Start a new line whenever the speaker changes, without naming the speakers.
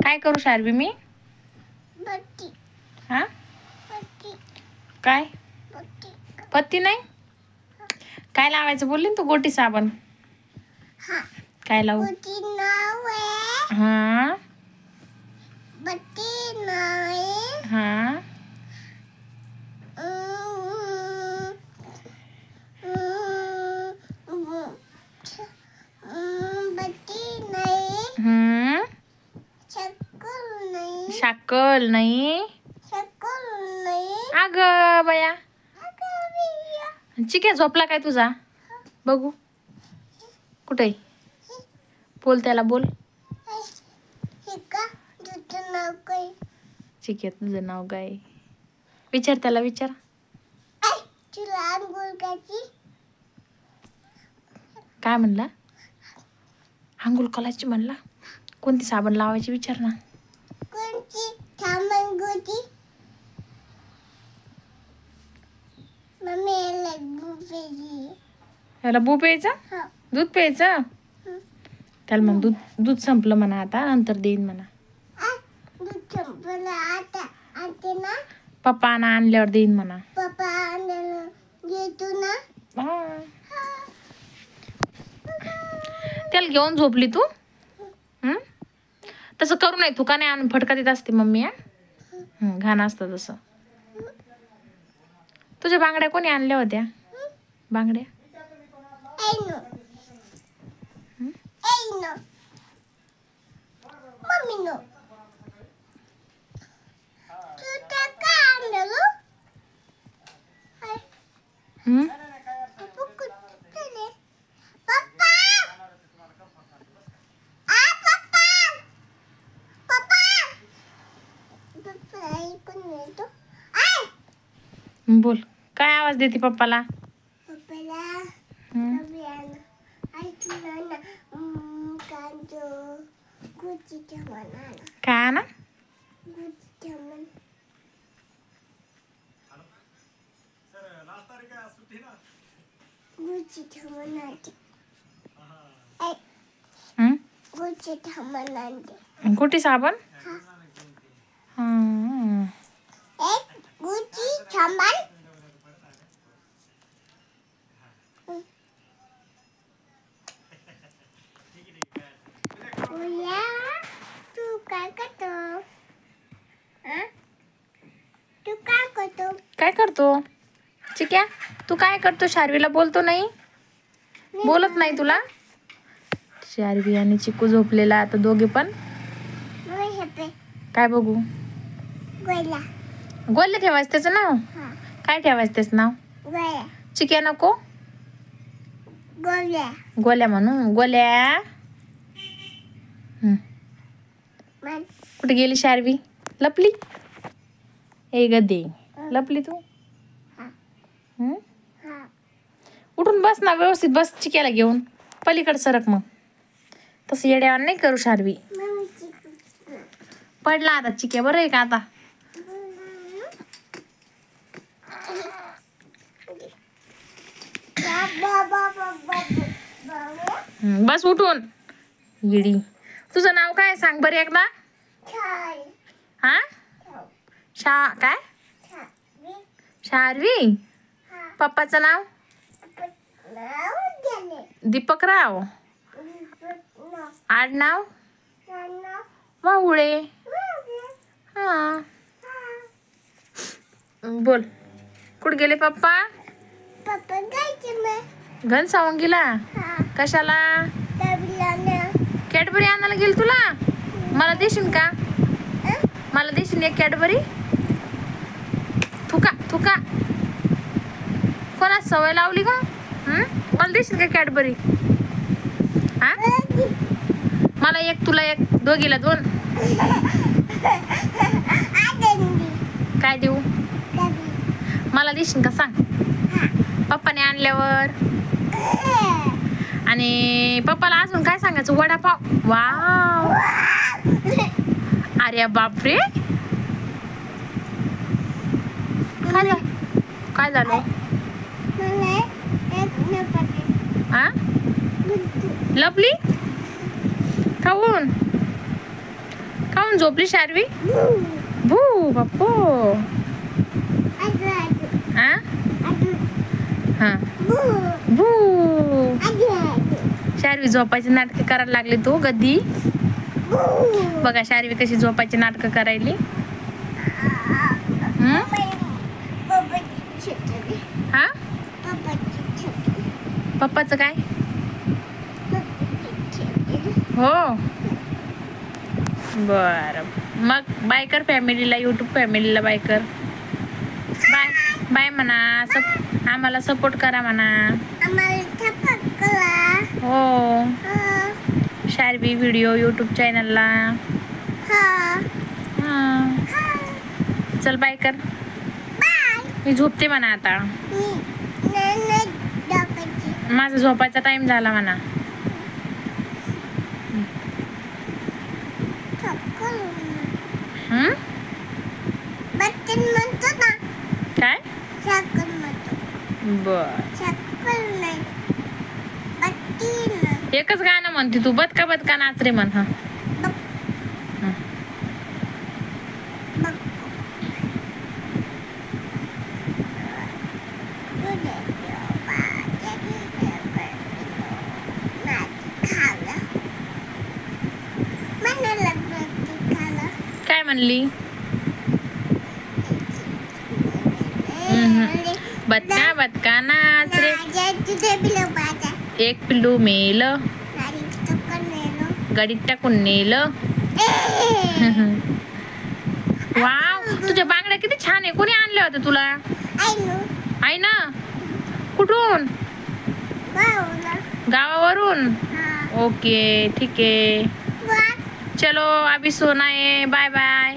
काय करू शार्वी मी? हा काय पत्ती नाही? काय लावायचं बोलली ना तू? गोटी साबण. काय लावू? हा हा शाकल नाही. अग बया, चिक्या झोपला काय तुझा? बघू कुठे? बोल त्याला, बोल. चिक्या तुझं नाव काय? विचार त्याला, विचार. काय म्हणला? आंघोळ करायची म्हणला. कोणती साबण लावायची विचार ना. याला बू प्यायचं? दूध प्यायचं? त्याला म्हण दूध संपलं म्हणा, आता नंतर देईन म्हणा. पप्पा आणल्यावर देईन म्हणा. त्याला घेऊन झोपली तू? तसं करू नये. तू का नाही आणून फटका देत असते मम्मी? घाण असतं तसं. तुझ्या बांगड्या कोणी आणल्या होत्या? बांगड्या बोल. काय आवाज देते पप्पाला? काय ना? गुटी साबण? काय करतो चिक्या? तू काय करतो? शार्वीला बोलतो नाही? बोलत नाही तुला? शार्वी आणि चिकू झोपलेला आता दोघे पण. काय बघू? गोल्या ठेवायचं त्याचं नाव? काय ठेवायचं त्याचं नाव? चिक्या नको? गोल्या म्हणू. गोल्या. कुठे गेली शार्वी? लपली? ए गदे, लपली तू? उठून बस ना, व्यवस्थित बस. चिक्याला घेऊन पलीकडे सरक. मग तसं येड्यावर नाही करू शार्वी. पडला आता चिक्या. बरं आहे का आता? बस उठून. येडी. तुझं नाव काय सांग बरं एकदा? हा काय? शार्वी. पप्पाचं नाव? दीपकराव. आडनाव? वाहुळे. हा बोल. कुठे गेले पप्पा? घनसावंगीला. कशाला? कॅडबरी आणायला गेली तुला? मला देशील का? मला देशील एक कॅडबरी? थुका थुका. कोणाच सवय लावली का? मला देशील का कॅडबरी? हा मला एक, तुला एक, दोघीला दोन. काय देऊ? मला देशील का सांग? पप्पाने आणल्यावर. आणि पप्पाला अजून काय सांगायचं? वडापाव. वाव. अरे बापरे. काय झालं? हा लपली? खाऊन काहून झोपली शार्वी? भू बाप्पो. हा हा भू. शार्वी झोपायची नाटकं करायला लागली तू गद्दी. बघा शार्वी कशी झोपायची नाटकं करायली. हा पप्पाचं काय? हो बर. मग बाय कर फॅमिलीला, यूट्यूब फॅमिलीला बाय कर. बाय बाय म्हणा. आम्हाला सपोर्ट करा म्हणा. हो शार्वी व्हिडिओ यूट्यूब चॅनलला. हां चल बाय कर. मी झोपते म्हणा आता. माझा झोपायचा टाइम झाला म्हणा. काय बर. एकच गाणं म्हणते तू. बदका बदका नाच रे म्हण. हा काय म्हणली? बदका बदका नाच रे. एक पिल्लू मेल गाडीत टाकून नेलं. वाव तुझ्या बांगड्या किती छान आहे. कोणी आणल्या होत्या तुला? आई ना. कुठून? गावावरून. ओके ठीक आहे. चलो अभी सोना है. Bye bye.